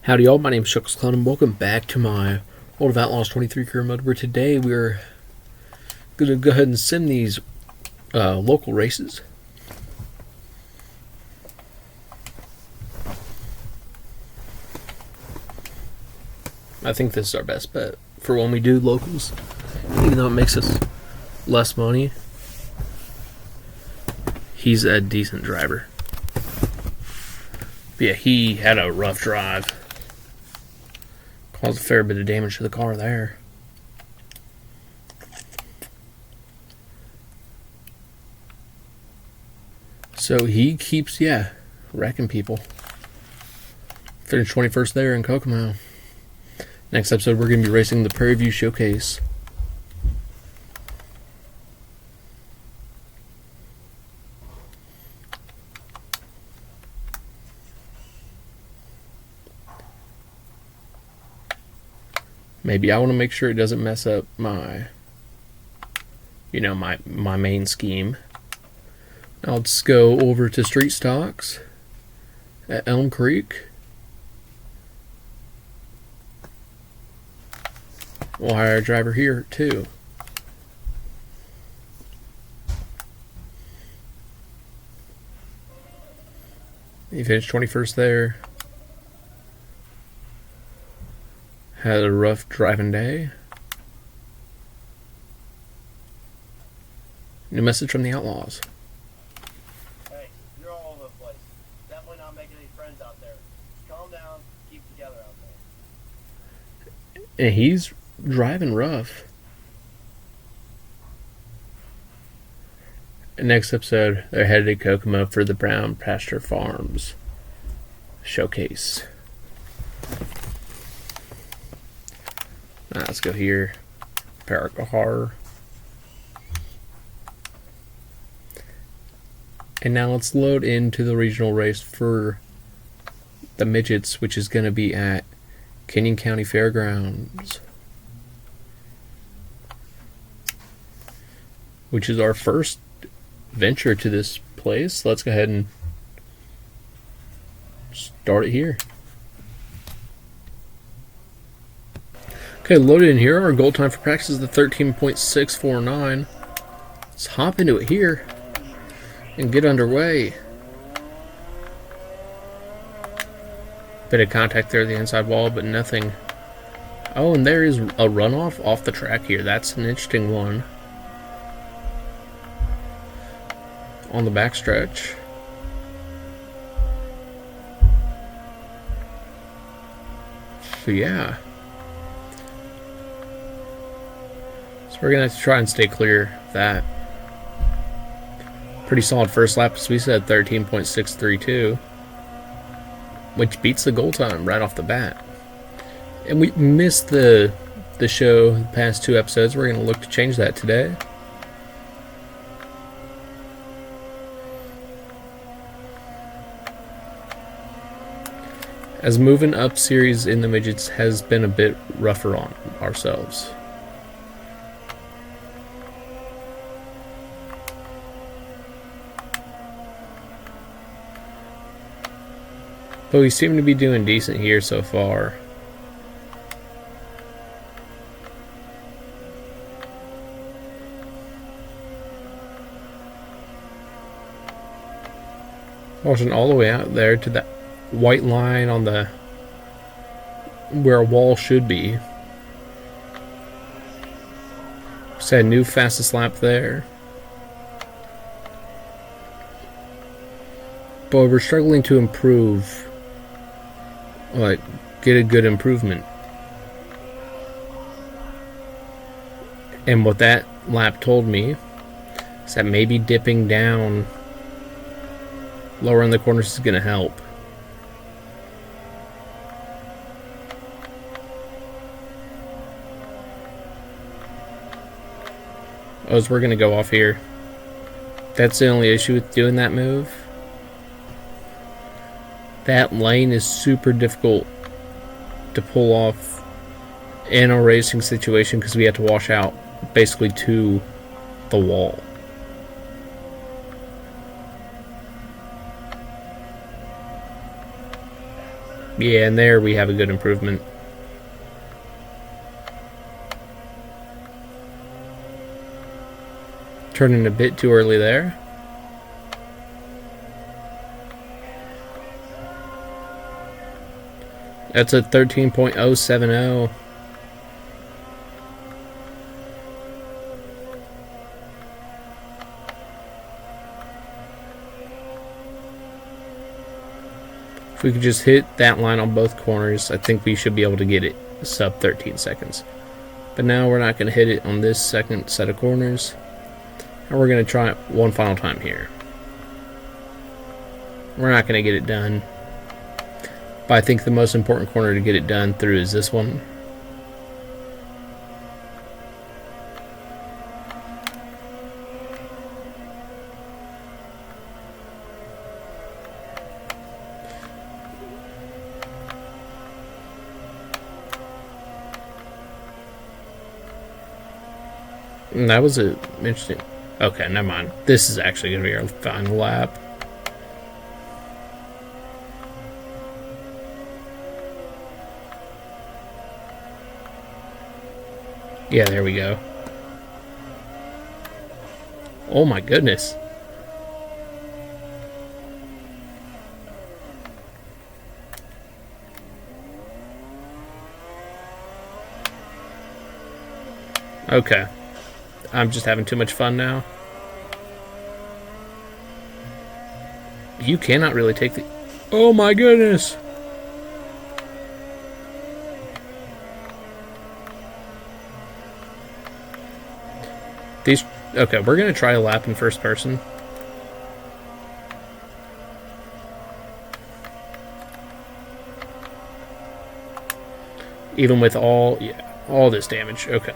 Howdy y'all, my name is ChucklesTC and welcome back to my World of Outlaws 23 career mode, where today we're going to go ahead and sim these local races. I think this is our best bet for when we do locals, even though it makes us less money. He's a decent driver. But yeah, he had a rough drive. Caused a fair bit of damage to the car there. So he keeps, wrecking people. Finished 21st there in Kokomo. Next episode, we're going to be racing the Prairie View Showcase. Maybe I want to make sure it doesn't mess up my, my main scheme. I'll just go over to Street Stocks at Elm Creek. We'll hire a driver here too. He finished 21st there. Had a rough driving day. New message from the Outlaws. Hey, you're all over the place. Definitely not making any friends out there. Just calm down, keep together out there. And he's driving rough. Next episode, they're headed to Kokomo for the Brown Pasture Farms Showcase. Let's go here. Paracahar. And now let's load into the regional race for the midgets, which is going to be at Kenyon County Fairgrounds, which is our first venture to this place. Let's go ahead and start it here. Okay, loaded in here. Our goal time for practice is the 13.649. Let's hop into it here and get underway. Bit of contact there at the inside wall, but nothing. Oh, and there is a runoff off the track here. That's an interesting one. On the backstretch. So yeah. We're going to have to try and stay clear of that. Pretty solid first lap, as we said, 13.632. Which beats the goal time right off the bat. And we missed the show the past two episodes. We're going to look to change that today. As moving up series in the midgets has been a bit rougher on ourselves. But we seem to be doing decent here so far. Watching all the way out there to that white line on the where a wall should be. Set a new fastest lap there. But we're struggling to improve. Like, get a good improvement. And what that lap told me is that maybe dipping down lower in the corners is going to help. Oh, so we're going to go off here. That's the only issue with doing that move. That lane is super difficult to pull off in a racing situation because we have to wash out basically to the wall. Yeah, and there we have a good improvement. Turning a bit too early there. That's a 13.070. If we could just hit that line on both corners, I think we should be able to get it sub 13 seconds. But now we're not going to hit it on this second set of corners. And we're going to try it one final time here. We're not going to get it done. But I think the most important corner to get it done through is this one. And that was a interesting. Okay, never mind. This is actually going to be our final lap. Yeah, there we go. Oh my goodness. Okay. I'm just having too much fun now. You cannot really take the... Oh my goodness! These... Okay, we're going to try a lap in first person. Even with all... Yeah, all this damage. Okay.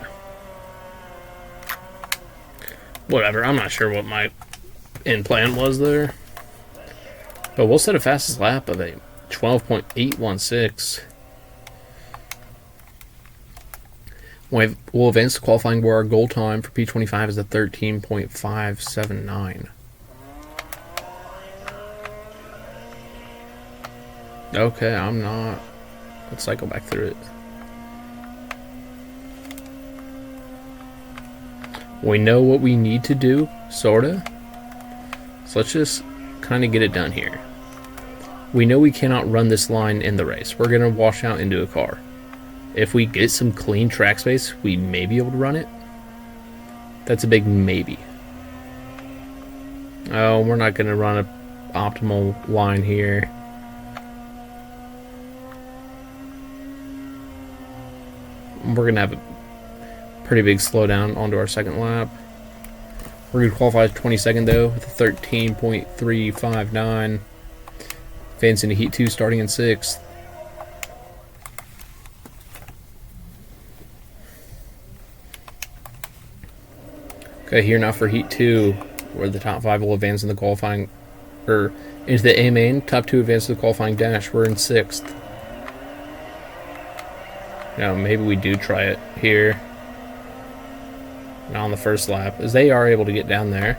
Whatever, I'm not sure what my end plan was there. But we'll set a fastest lap of a 12.816. We'll advance to qualifying where our goal time for P25 is a 13.579. Okay, I'm not. Let's cycle back through it. We know what we need to do, sorta. So let's just kind of get it done here. We know we cannot run this line in the race. We're going to wash out into a car. If we get some clean track space, we may be able to run it. That's a big maybe. Oh, we're not going to run an optimal line here. We're going to have a pretty big slowdown onto our second lap. We're going to qualify 22nd though with a 13.359. Advancing to Heat 2 starting in 6th. Okay, here now for Heat 2, where the top 5 will advance in the qualifying, or into the A main. Top 2 advance to the qualifying dash. We're in 6th. Now maybe we do try it here. Not on the first lap, as they are able to get down there.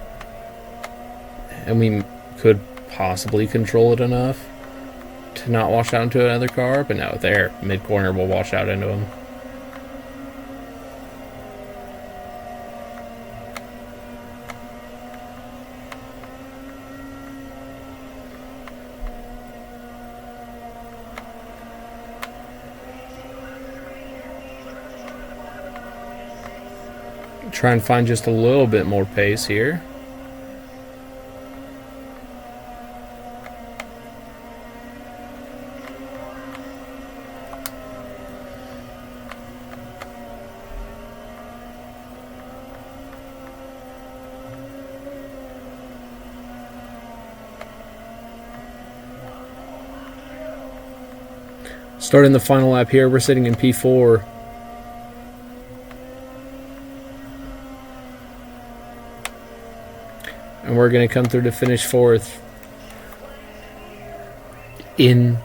And we could possibly control it enough to not wash out into another car, but no, there, mid-corner will wash out into them. Try and find just a little bit more pace here. Starting the final lap here, we're sitting in P4. And we're going to come through to finish 4th in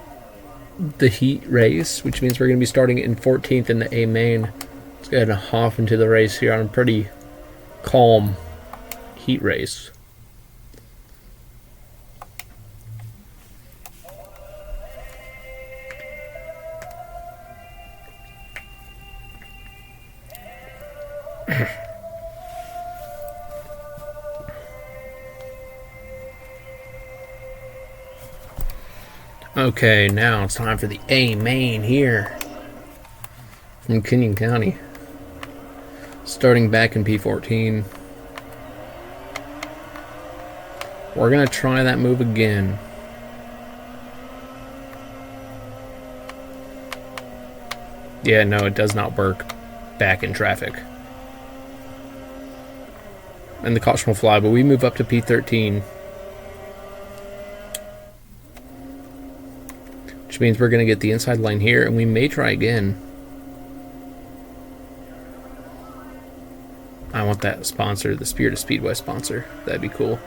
the heat race, which means we're going to be starting in 14th in the A main. Let's go ahead and hop into the race here on a pretty calm heat race. Okay, now it's time for the A main here from Kenyon County. Starting back in P14. We're going to try that move again. Yeah, no, it does not work back in traffic. And the caution will fly, but we move up to P13. Which means we're going to get the inside lane here, and we may try again. I want that sponsor, the Spirit of Speedway sponsor. That'd be cool.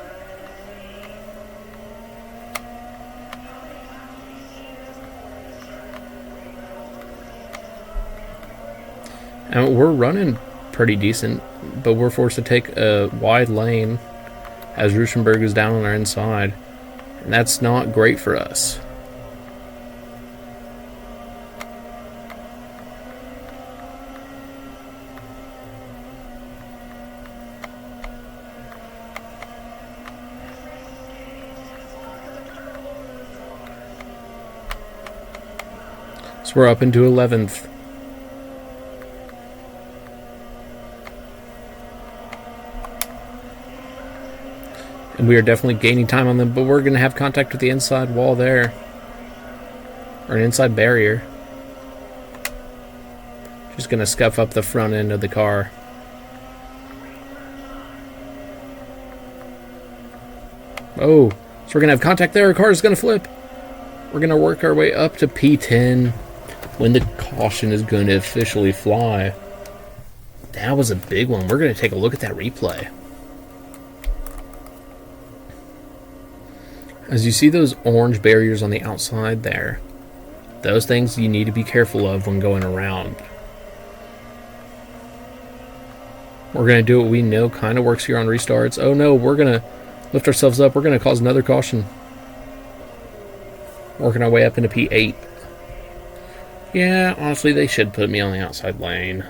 And we're running pretty decent, but we're forced to take a wide lane as Ruschenberg is down on our inside. And that's not great for us. So we're up into 11th. And we are definitely gaining time on them, but we're going to have contact with the inside wall there. Or an inside barrier. Just going to scuff up the front end of the car. Oh, so we're going to have contact there. Our car is going to flip. We're going to work our way up to P10 when the caution is going to officially fly. That was a big one. We're going to take a look at that replay. As you see those orange barriers on the outside there, those things you need to be careful of when going around. We're going to do what we know kind of works here on restarts. Oh no, we're going to lift ourselves up. We're going to cause another caution. Working our way up into P8. Yeah, honestly, they should put me on the outside lane.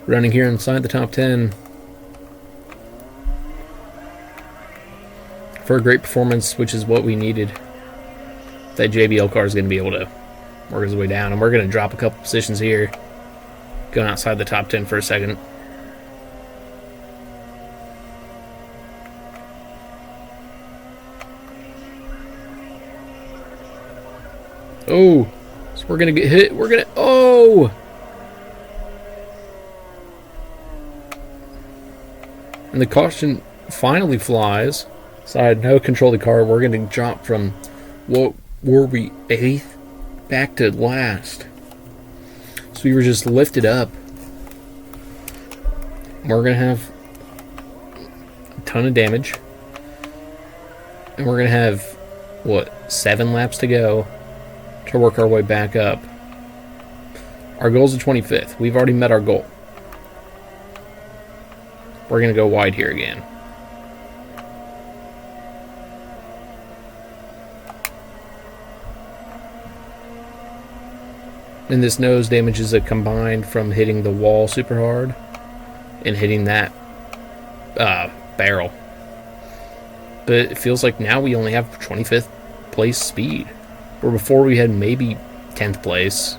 Running here inside the top 10. For a great performance, which is what we needed. That JBL car is going to be able to work his way down. And we're going to drop a couple positions here. Going outside the top 10 for a second. Oh, so we're going to get hit. We're going to... Oh! And the caution finally flies. So I had no control of the car. We're going to jump from, what were we, 8th? Back to last. So we were just lifted up. We're going to have a ton of damage. And we're going to have, what, 7 laps to go to work our way back up. Our goal's the 25th. We've already met our goal. We're going to go wide here again. And this nose damage is a combined from hitting the wall super hard and hitting that barrel. But it feels like now we only have 25th place speed. Where before we had maybe 10th place.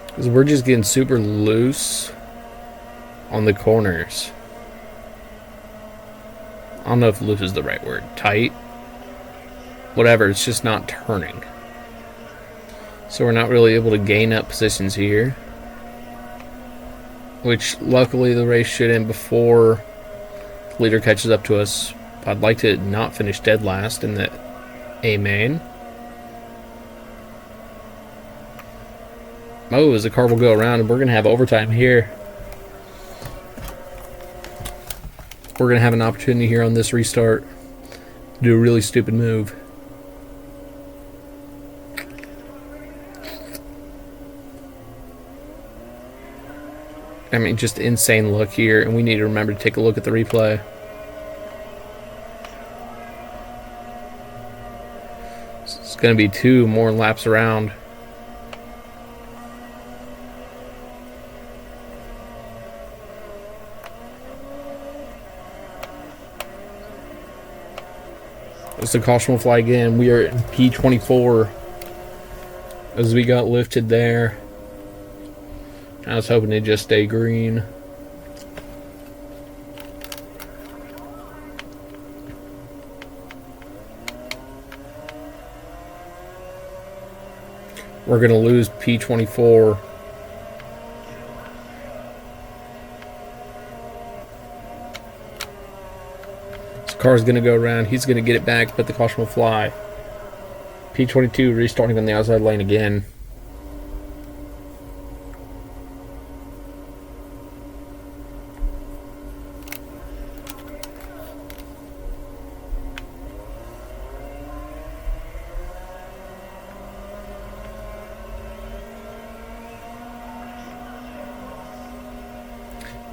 Because we're just getting super loose on the corners. I don't know if loose is the right word. Tight. Whatever, it's just not turning. So we're not really able to gain up positions here. Which, luckily, the race should end before the leader catches up to us. I'd like to not finish dead last in the A main. Oh, as the car will go around, and we're going to have overtime here. We're going to have an opportunity here on this restart to do a really stupid move. I mean, just insane look here, and we need to remember to take a look at the replay. It's going to be 2 more laps around. As the caution will fly again, we are in P24 as we got lifted there. I was hoping to just stay green. We're going to lose P24. This car's going to go around. He's going to get it back, but the caution will fly. P22 restarting on the outside lane again.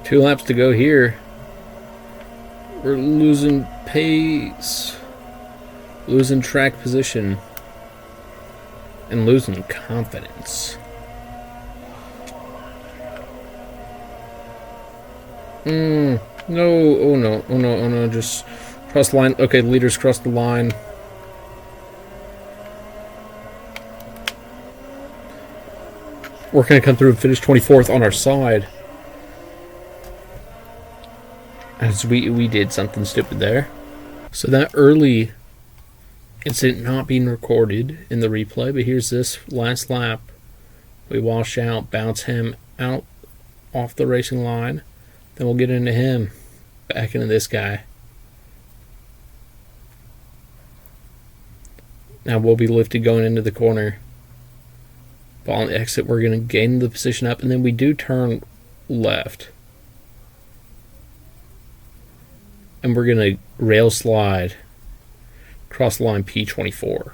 Two laps to go here. We're losing pace, losing track position, and losing confidence. No, oh no, oh no, oh no, just cross the line. Okay, leaders cross the line. We're going to come through and finish 24th on our side. As we did something stupid there. So that early incident not being recorded in the replay, but here's this last lap. We wash out, bounce him out off the racing line. Then we'll get into him. Back into this guy. Now we'll be lifted going into the corner. But on the exit, we're going to gain the position up, and then we do turn left. And we're going to rail slide across the line P24.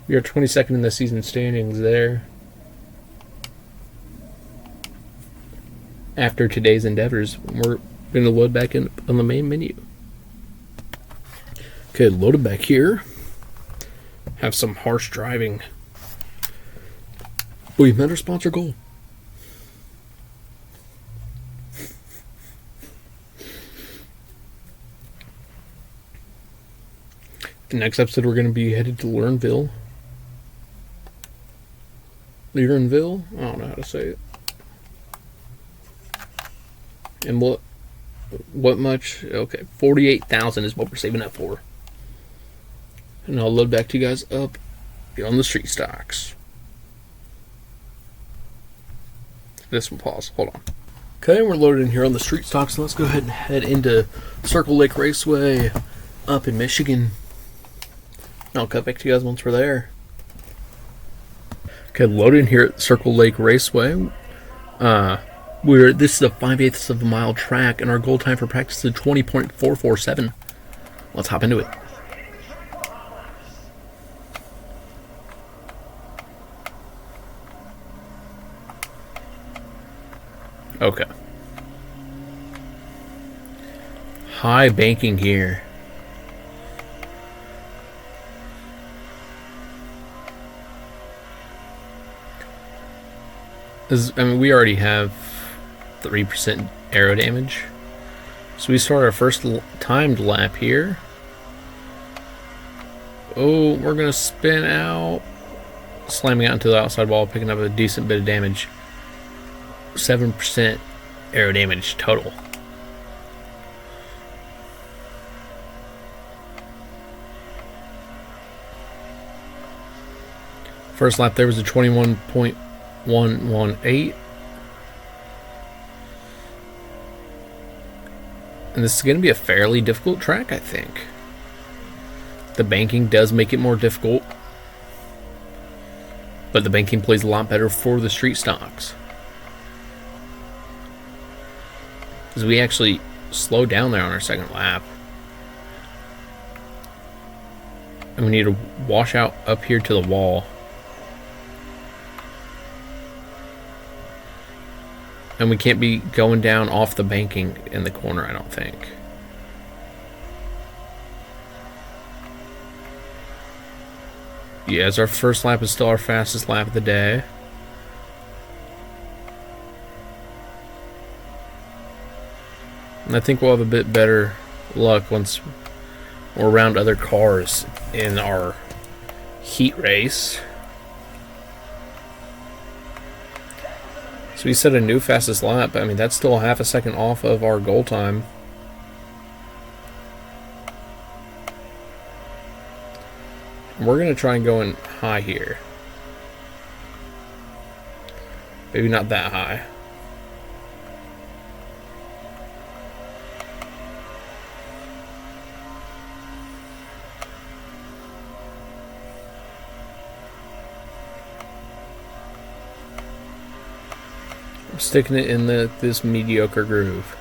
We are 22nd in the season standings there. After today's endeavors, we're going to load back in on the main menu. Okay, loaded back here. Have some harsh driving. We've met our sponsor goal. The next episode, we're going to be headed to Lurenville. Lurenville? I don't know how to say it. And what much? Okay, 48,000 is what we're saving up for. And I'll load back to you guys up on the street stocks. This one pause. Hold on. Okay, we're loaded in here on the street stocks. So let's go ahead and head into Circle Lake Raceway up in Michigan. And I'll cut back to you guys once we're there. Okay, loaded in here at Circle Lake Raceway. This is a 5/8 of a mile track, and our goal time for practice is 20.447. Let's hop into it. Okay. High banking here. We already have 3% aero damage. So we start our first timed lap here. Oh, we're going to spin out. Slamming out into the outside wall, picking up a decent bit of damage. 7% aero damage total. First lap there was a 21.118. And this is going to be a fairly difficult track, I think. The banking does make it more difficult. But the banking plays a lot better for the street stocks. Because we actually slowed down there on our second lap. And we need to wash out up here to the wall. And we can't be going down off the banking in the corner, I don't think. Yes, our first lap is still our fastest lap of the day. And I think we'll have a bit better luck once we're around other cars in our heat race. So we set a new fastest lap. I mean, that's still half a second off of our goal time. We're going to try and go in high here. Maybe not that high. I'm sticking it in this mediocre groove.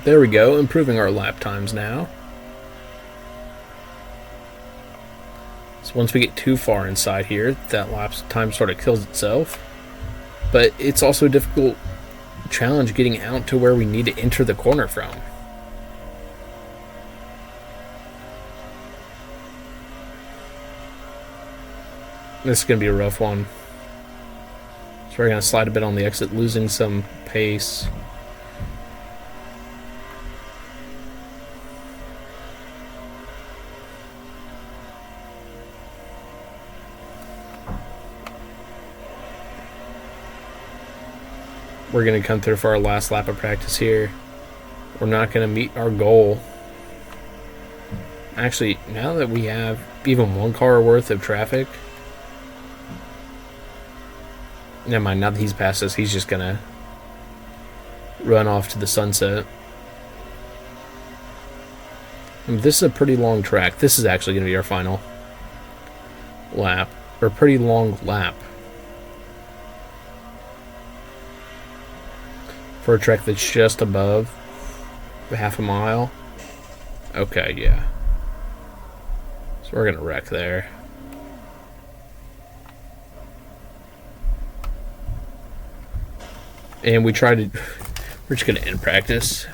There we go, improving our lap times now. So once we get too far inside here, that lap time sort of kills itself. But it's also a difficult challenge getting out to where we need to enter the corner from. This is going to be a rough one. So we're going to slide a bit on the exit, losing some pace. We're going to come through for our last lap of practice here. We're not going to meet our goal. Actually, now that we have even one car worth of traffic... Never mind, now that he's past us, he's just going to run off to the sunset. And this is a pretty long track. This is actually going to be our final lap. Or pretty long lap. For a track that's just above half a mile. Okay, yeah. So we're going to wreck there. And we're just going to end practice.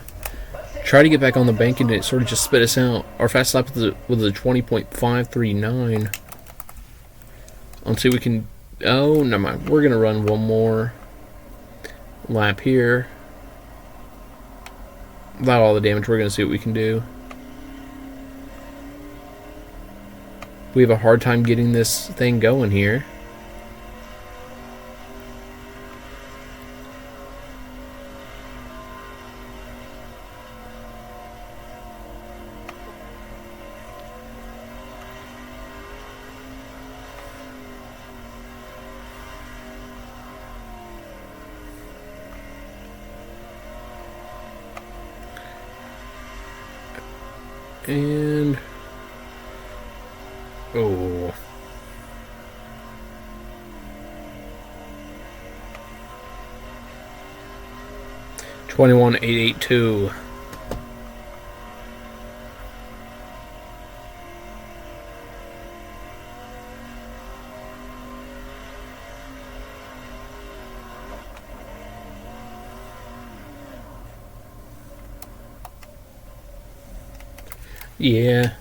Try to get back on the bank and it sort of just spit us out. Our fast lap with a 20.539. Let's see if we can... Oh, never mind. We're going to run one more lap here. Without all the damage, we're going to see what we can do. We have a hard time getting this thing going here. And... Oh. $21,882. Yeah,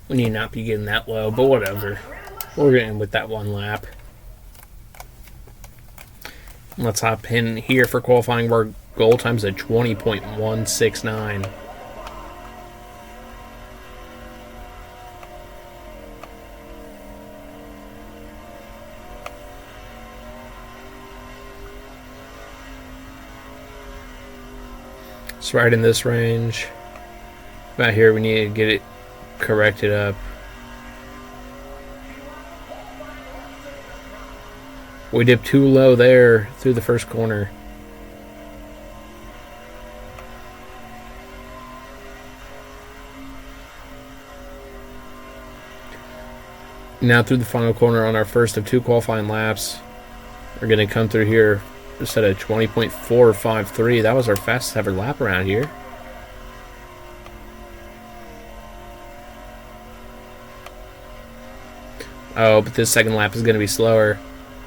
we need not be getting that low, but whatever. We're getting with that one lap. Let's hop in here for qualifying where our goal time's at 20.169. It's right in this range. About here, we need to get it corrected up. We dipped too low there through the first corner. Now through the final corner on our first of two qualifying laps. We're going to come through here instead of 20.453. That was our fastest ever lap around here. Oh, but this second lap is going to be slower.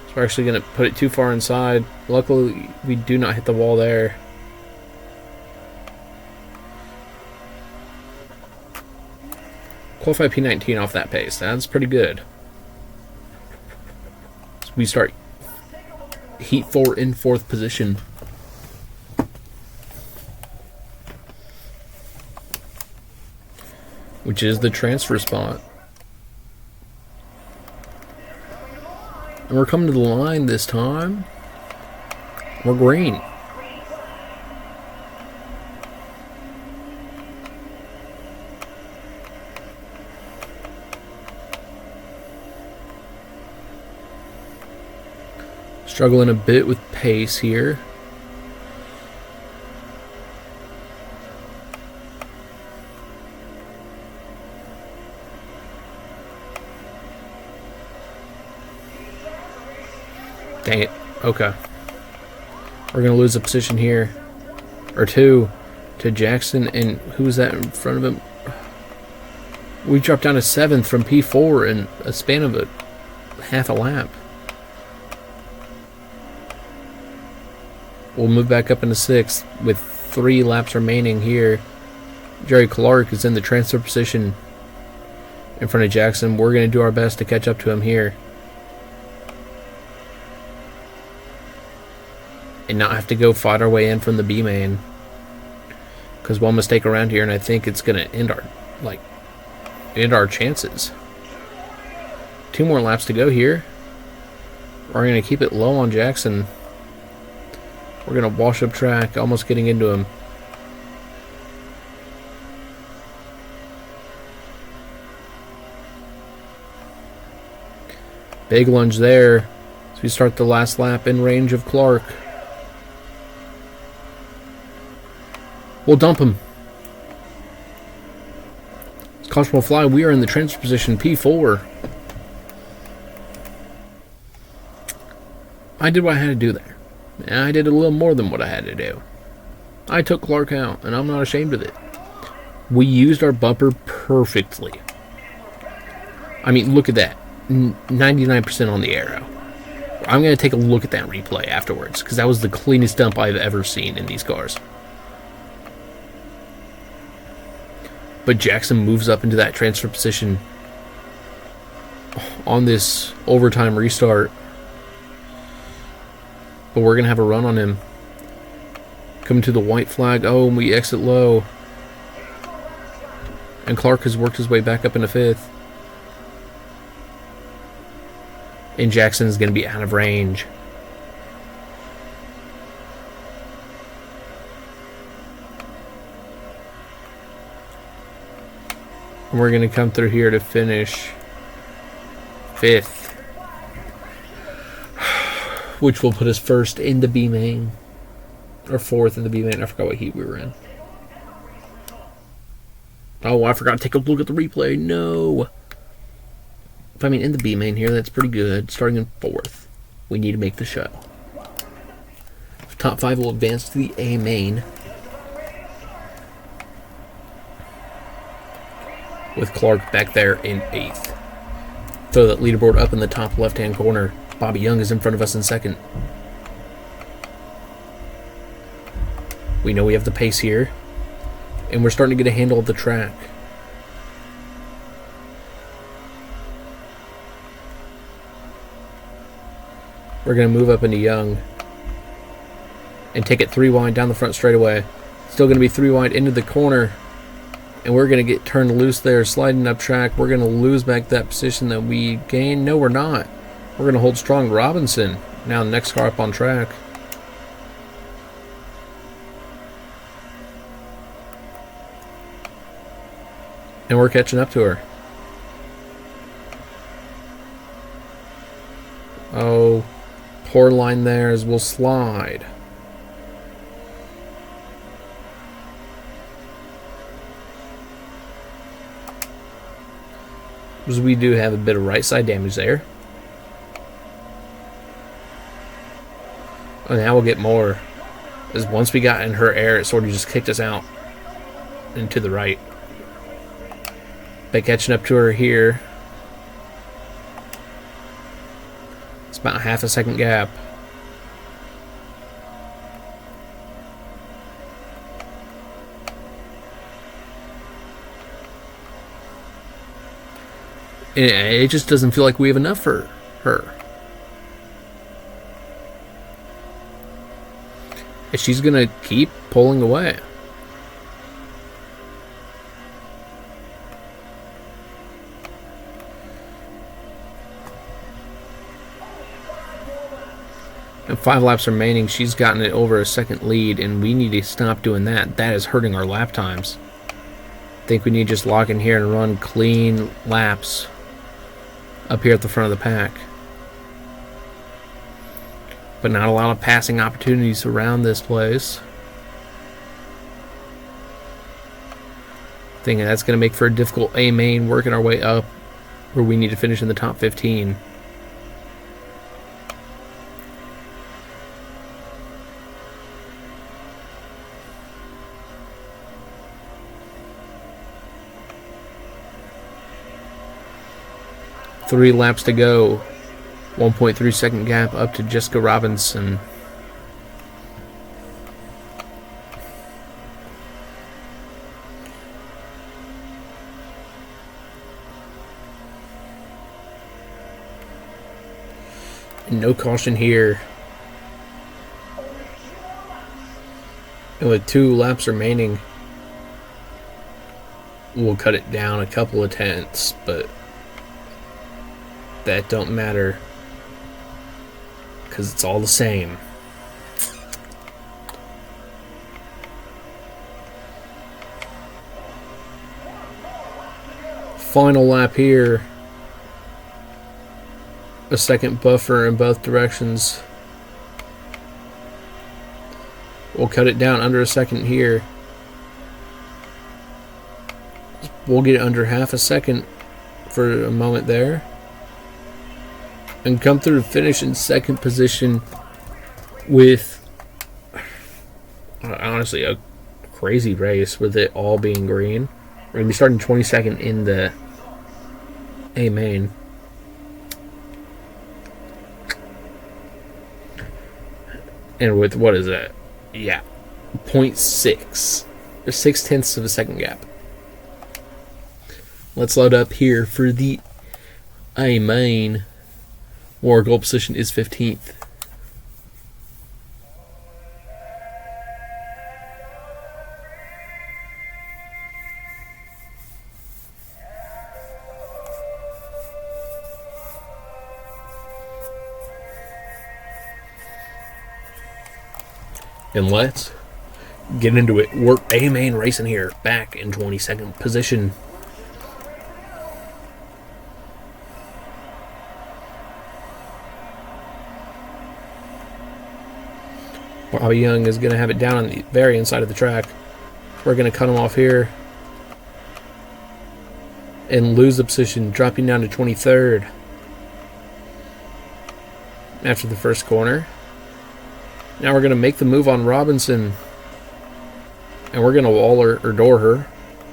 So we're actually going to put it too far inside. Luckily, we do not hit the wall there. Qualify P19 off that pace. That's pretty good. So we start Heat 4 in 4th position. Which is the transfer spot. And we're coming to the line this time. We're green. Struggling a bit with pace here. Dang it. Okay. We're going to lose a position here. Or two. To Jackson. And who was that in front of him? We dropped down to 7th from P4 in a span of a half a lap. We'll move back up into 6th with 3 laps remaining here. Jerry Clark is in the transfer position in front of Jackson. We're going to do our best to catch up to him here. And not have to go fight our way in from the B main. Because one mistake around here and I think it's going to end our chances. 2 more laps to go here. We're going to keep it low on Jackson. We're going to wash up track, almost getting into him. Big lunge there. So we start the last lap in range of Clark. We'll dump him. Caution will fly. We are in the transfer position P4. I did what I had to do there. And I did a little more than what I had to do. I took Clark out, and I'm not ashamed of it. We used our bumper perfectly. I mean, look at that. 99% on the arrow. I'm going to take a look at that replay afterwards, because that was the cleanest dump I've ever seen in these cars. But Jackson moves up into that transfer position on this overtime restart. But we're going to have a run on him. Coming to the white flag. Oh, and we exit low. And Clark has worked his way back up into 5th. And Jackson is going to be out of range. And we're going to come through here to finish 5th. Which will put us 1st in the B main. Or 4th in the B main. I forgot what heat we were in. Oh, I forgot to take a look at the replay. No. I mean, in the B main here, that's pretty good. Starting in 4th. We need to make the shuttle. Top 5 will advance to the A main. With Clark back there in 8th. Throw that leaderboard up in the top left-hand corner. Bobby Young is in front of us in 2nd. We know we have the pace here. And we're starting to get a handle of the track. We're going to move up into Young. And take it 3 wide down the front straightaway. Still going to be 3 wide into the corner. And we're going to get turned loose there, sliding up track. We're going to lose back that position that we gained. No, we're not. We're going to hold strong. Robinson, now the next car up on track. And we're catching up to her. Oh, poor line there as we'll slide. Because we do have a bit of right side damage there. And now we'll get more. Because once we got in her air, it sort of just kicked us out and to the right. By catching up to her here. It's about half a second gap. And it just doesn't feel like we have enough for her. And she's going to keep pulling away. And 5 laps remaining, she's gotten it over a second lead, and we need to stop doing that. That is hurting our lap times. I think we need to just lock in here and run clean laps up here at the front of the pack. But not a lot of passing opportunities around this place. Thinking that's going to make for a difficult A main, working our way up where we need to finish in the top 15. Three laps to go. 1.3 second gap up to Jessica Robinson. And no caution here. And with 2 laps remaining, we'll cut it down a couple of tenths, but that don't matter because it's all the same. Final lap here. A second buffer in both directions. We'll cut it down under a second here. We'll get it under half a second for a moment there. And come through to finish in second position with, honestly, a crazy race with it all being green. We're going to be starting 22nd in the A main. And with, what is that? Yeah, 0.6 or 0.6 of a second gap. Let's load up here for the A main. Our goal position is 15th. And let's get into it. We're A main racing here, back in 22nd position. Bobby Young is going to have it down on the very inside of the track. We're going to cut him off here and lose the position, dropping down to 23rd after the first corner. Now we're going to make the move on Robinson, and we're going to wall her or door her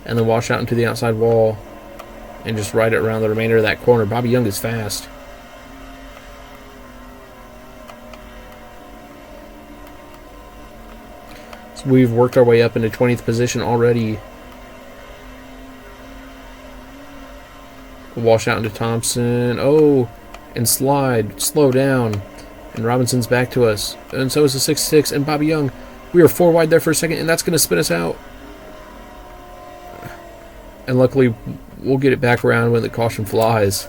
and then wash out into the outside wall and just ride it around the remainder of that corner. Bobby Young is fast. We've worked our way up into 20th position already. We'll wash out into Thompson. Oh, and slide. Slow down. And Robinson's back to us. And so is the 6-6. And Bobby Young. We are 4 wide there for a second, and that's going to spin us out. And luckily, we'll get it back around when the caution flies.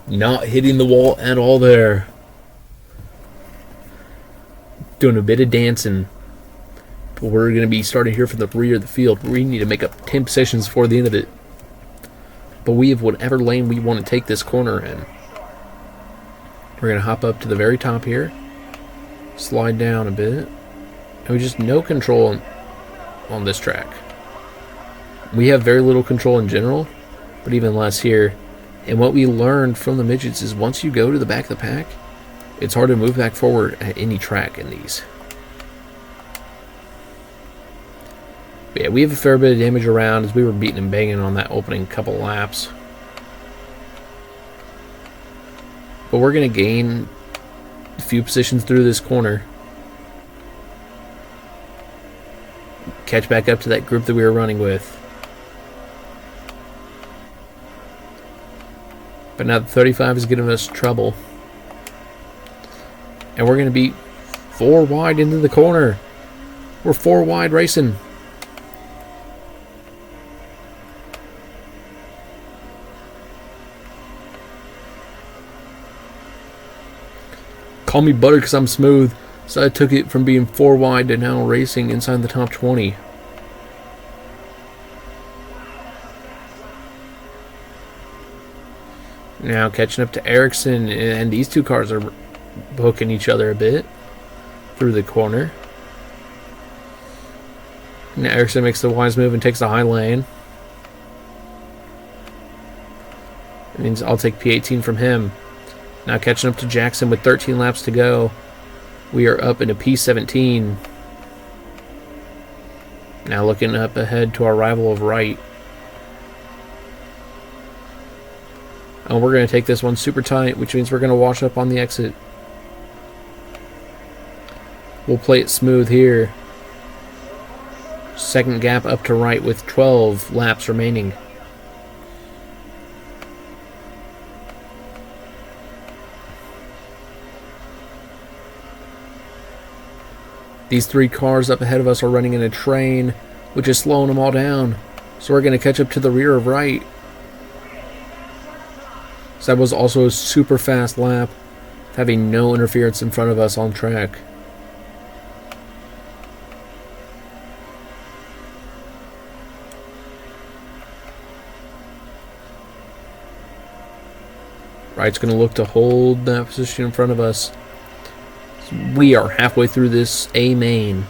Not hitting the wall at all there. Doing a bit of dancing. We're going to be starting here from the rear of the field. We need to make up 10 positions before the end of it. But we have whatever lane we want to take this corner in. We're going to hop up to the very top here. Slide down a bit. And we just no control on this track. We have very little control in general, but even less here. And what we learned from the midgets is once you go to the back of the pack, It's hard to move back forward at any track in these. But yeah, we have a fair bit of damage around as we were beating and banging on that opening couple laps. But we're going to gain a few positions through this corner. Catch back up to that group that we were running with. But now the 35 is giving us trouble. And we're going to be 4 wide into the corner. We're 4 wide racing. Call me butter because I'm smooth. So I took it from being 4 wide to now racing inside the top 20. Now catching up to Ericsson, and these two cars are hooking each other a bit through the corner. Now Ericsson makes the wise move and takes the high lane. It means I'll take P18 from him. Now catching up to Jackson with 13 laps to go. We are up into P17. Now looking up ahead to our rival of Wright. And we're going to take this one super tight, which means we're going to wash up on the exit. We'll play it smooth here. Second gap up to Wright with 12 laps remaining. These 3 cars up ahead of us are running in a train, which is slowing them all down. So we're going to catch up to the rear of Wright. So that was also a super fast lap, having no interference in front of us on track. Wright's going to look to hold that position in front of us. We are halfway through this A main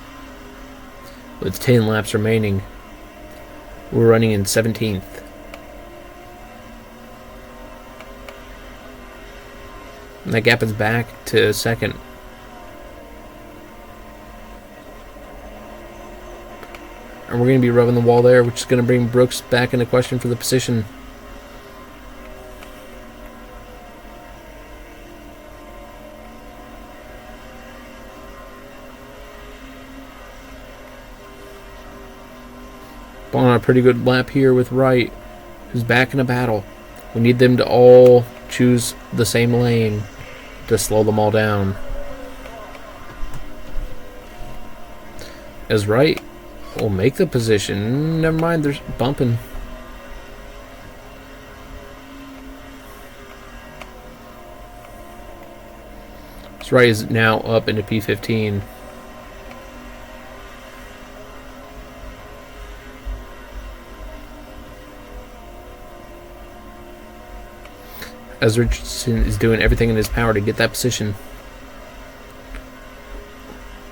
with 10 laps remaining. We're running in 17th. And that gap is back to second. And we're going to be rubbing the wall there, which is going to bring Brooks back into question for the position. On a pretty good lap here with Wright, who's back in a battle. We need them to all choose the same lane to slow them all down. As Wright will make the position. Never mind, they're bumping. So Wright is now up into P15. As Richardson is doing everything in his power to get that position.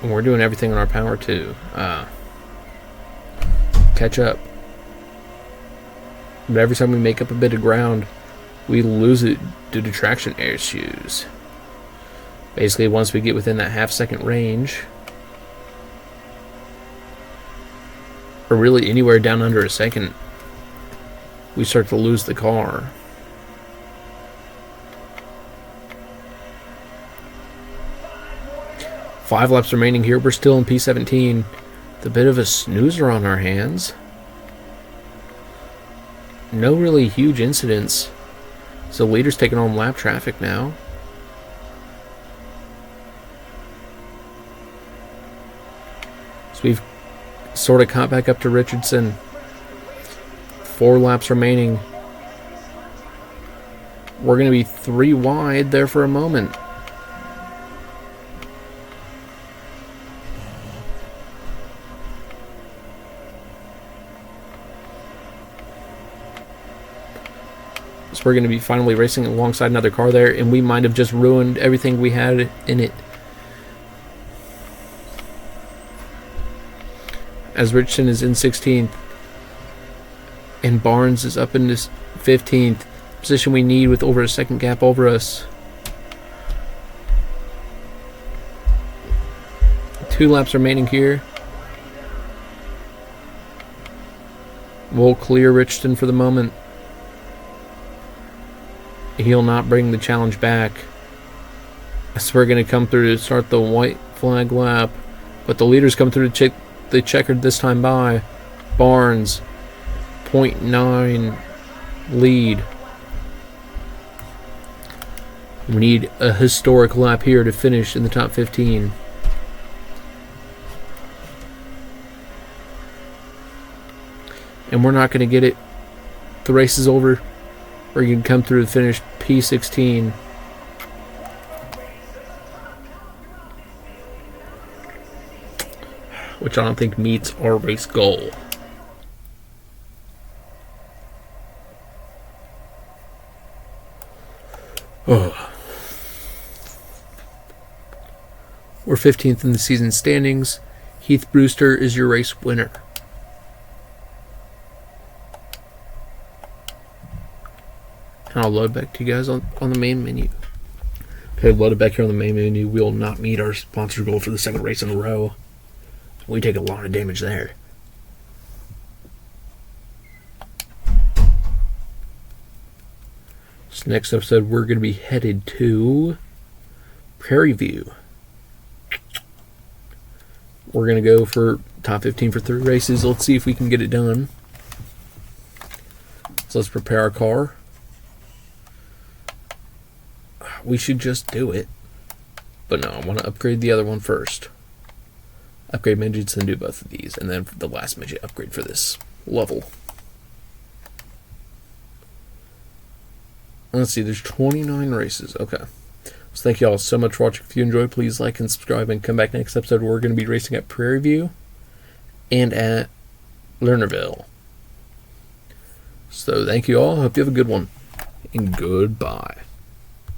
And we're doing everything in our power to catch up. But every time we make up a bit of ground, we lose it due to traction issues. Basically, once we get within that half-second range, or really anywhere down under a second, we start to lose the car. Five laps remaining here. We're still in P17. It's a bit of a snoozer on our hands. No really huge incidents. So leader's taking on lap traffic now. So we've sort of caught back up to Richardson. 4 laps remaining. We're going to be 3 wide there for a moment. So we're going to be finally racing alongside another car there, and we might have just ruined everything we had in it. As Richardson is in 16th, and Barnes is up in this 15th, position we need with over a second gap over us. 2 laps remaining here. We'll clear Richardson for the moment. He'll not bring the challenge back. So we're going to come through to start the white flag lap. But the leaders come through to check the checkered this time by. Barnes, 0.9 lead. We need a historic lap here to finish in the top 15. And we're not going to get it. The race is over. We're going to come through to finish P16. Which I don't think meets our race goal. Oh. We're 15th in the season standings. Heath Brewster is your race winner. And I'll load back to you guys on the main menu. Okay, loaded back here on the main menu. We will not meet our sponsor goal for the second race in a row. We take a lot of damage there. So next episode, we're going to be headed to Prairie View. We're going to go for top 15 for 3 races. Let's see if we can get it done. So let's prepare our car. We should just do it. But no, I want to upgrade the other one first. Upgrade midgets and do both of these. And then the last midget upgrade for this level. Let's see, there's 29 races. Okay. So thank you all so much for watching. If you enjoyed, please like and subscribe and come back next episode where we're going to be racing at Prairie View and at Lernerville. So thank you all. Hope you have a good one. And goodbye.